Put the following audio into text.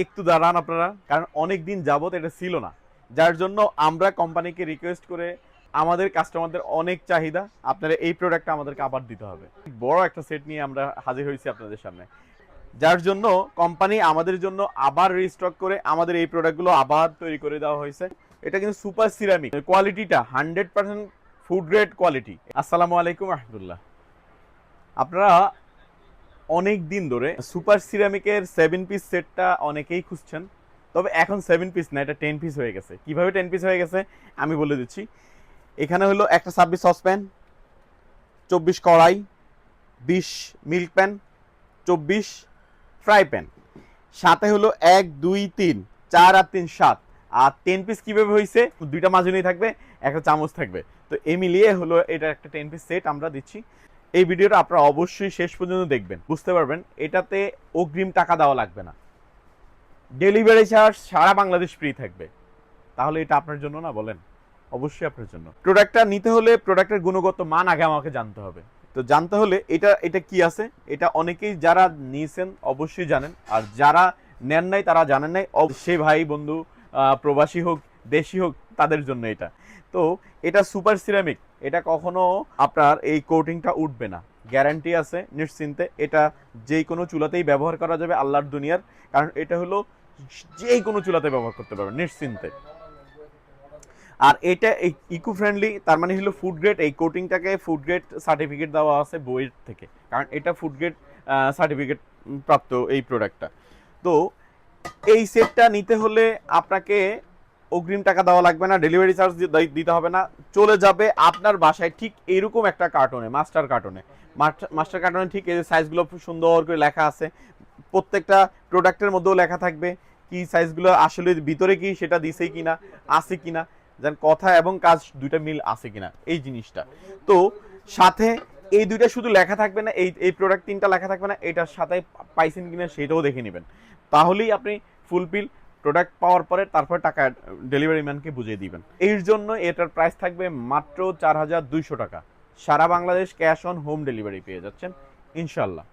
একটু দাঁড়ান আপনারা, কারণ অনেক দিন যাবত এটা ছিল না, যার জন্য আমরা কোম্পানিকে রিকোয়েস্ট করে আমাদের কাস্টমারদের অনেক চাহিদা, আপনারা এই প্রোডাক্টটা আমাদেরকে আবার দিতে হবে। বড় একটা সেট নিয়ে আমরা হাজির হয়েছি আপনাদের সামনে, যার জন্য কোম্পানি আমাদের জন্য আবার রিস্টক করে আমাদের এই প্রোডাক্টগুলো আবার তৈরি করে দেওয়া হয়েছে। এটা কিন্তু সুপার সিরামিক, কোয়ালিটিটা 100% ফুড গ্রেড কোয়ালিটি। আসসালামু আলাইকুম রহমতুল্লাহ। আপনারা অনেক দিন ধরে সুপার সিরামিকের 7 পিস সেটটা অনেকেই খুঁজছেন, তবে এখন 7 পিস না, এটা 10 পিস হয়ে গেছে। কিভাবে 10 পিস হয়ে গেছে আমি বলে দিচ্ছি। এখানে হলো একটা 26 সসপ্যান, 24 কড়াই, 20 মিল্ক প্যান, 24 ফ্রাই প্যান, সাথে হলো 1 2 3 4 আর 3 7। আর 10 পিস কিভাবে হয়েছে, দুইটা মাজুনি থাকবে, একটা চামচ থাকবে। তো এই মিলিয়ে হলো এটা একটা 10 পিস সেট আমরা দিচ্ছি। এই ভিডিওটা আপনারা অবশ্যই শেষ পর্যন্ত দেখবেন, বুঝতে পারবেন এটাতে অগ্রিম টাকা দেওয়া লাগবে না, ডেলিভারি চার্জ সারা বাংলাদেশ ফ্রি থাকবে। তাহলে এটা আপনার জন্য না, বলেন? অবশ্যই আপনার জন্য। প্রোডাক্টটা নিতে হলে প্রোডাক্টের গুণগত মান আগে আমাকে জানতে হবে। তো জানতে হলে এটা এটা কি আছে, এটা অনেকেই যারা নিয়েছেন অবশ্যই জানেন, আর যারা নেন নাই তারা জানেন নাই, অবশ্যই ভাই বন্ধু প্রবাসী হোক দেশি হোক তাদের জন্য এটা। তো এটা সুপার সিরামিক, এটা কখনো আপনার এই কোটিংটা উঠবে না, গ্যারান্টি আছে নিশ্চিন্তে। এটা যে কোনো চুলাতেই ব্যবহার করা যাবে আল্লাহর দুনিয়ার, কারণ এটা হলো যে কোনো চুলাতে ব্যবহার করতে পারবে নিশ্চিন্তে। আর এটা ইকো ফ্রেন্ডলি, তার মানে হলো ফুড গ্রেড। এই কোটিংটাকে ফুড গ্রেড সার্টিফিকেট দেওয়া আছে বইয়ের থেকে, কারণ এটা ফুড গ্রেড সার্টিফিকেট প্রাপ্ত এই প্রোডাক্টটা। তো এই সেটটা নিতে হলে আপনাকে অগ্রিম টাকা দেওয়া লাগবে না, ডেলিভারি চার্জ দিতে হবে না, চলে যাবে আপনার বাসায় ঠিক এরকম একটা কার্টনে, মাস্টার কার্টনে। মাস্টার কার্টনে ঠিক এই সাইজগুলো খুব সুন্দর করে লেখা আছে, প্রত্যেকটা প্রোডাক্টের মধ্যেও লেখা থাকবে কি সাইজগুলো আসলে ভিতরে কি সেটা দিছেই কিনা, আছে কিনা, যেন কথা এবং কাজ দুইটা মিল আছে কিনা এই জিনিসটা। তো সাথে এই দুইটা শুধু লেখা থাকবে না, এই প্রোডাক্ট 3টা লেখা থাকবে না, এটার সাথে পাইছেন কিনা সেটাও দেখে নেবেন। তাহলেই আপনি ফুলফিল প্রোডাক্ট পাওয়ার পরে তারপর টাকা ডেলিভারি ম্যানকে বুঝিয়ে দিবেন। এর জন্য এটার প্রাইস থাকবে মাত্র 4200 টাকা। সারা Bangladesh cash on home delivery পেয়ে যাচ্ছেন ইনশাল্লাহ।